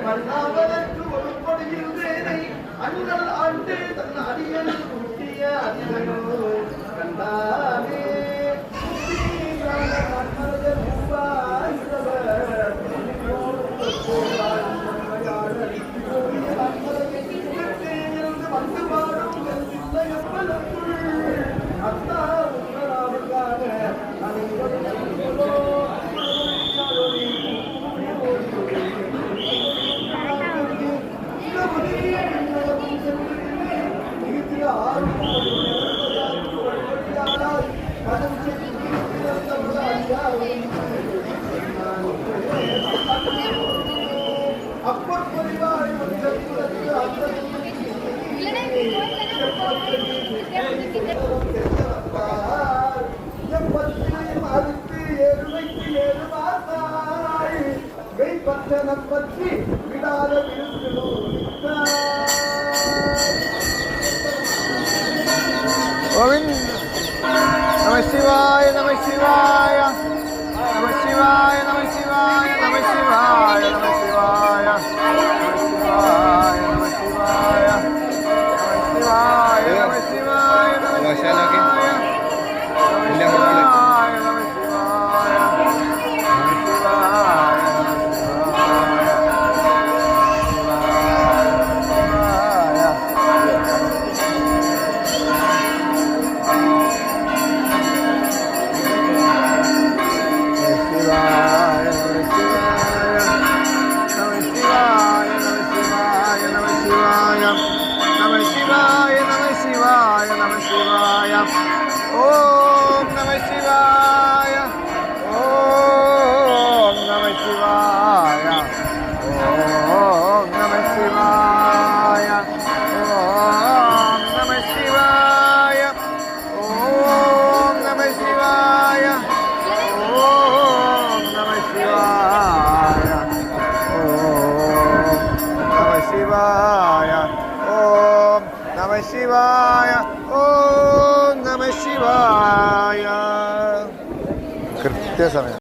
மன்னாவதற்கு ஒருபடுகின்றேனை அண்ணல் ஆண்டு தன் அடியன் ஊட்டிய அதிகனோ கண்டானே வந்து பாடும் அத்தா உங்களாவுக்காக அப்பர் பரிவாய் பற்றி விடாத கோவிந்த் நம சிவாய நம சிவாய நம சிவாய நம சிவாய நம சிவாய நம சிவாய நம சிவாய நம சிவாய நம சிவாய நம சிவாய Om Namah Shivaya. Om Namah Shivaya. Om Namah Shivaya. Om Namah Shivaya. Om Namah Shivaya. Om Namah Shivaya. Om Namah Shivaya. Om Namah Shivaya. Om Namah Shivaya. कृत्य समय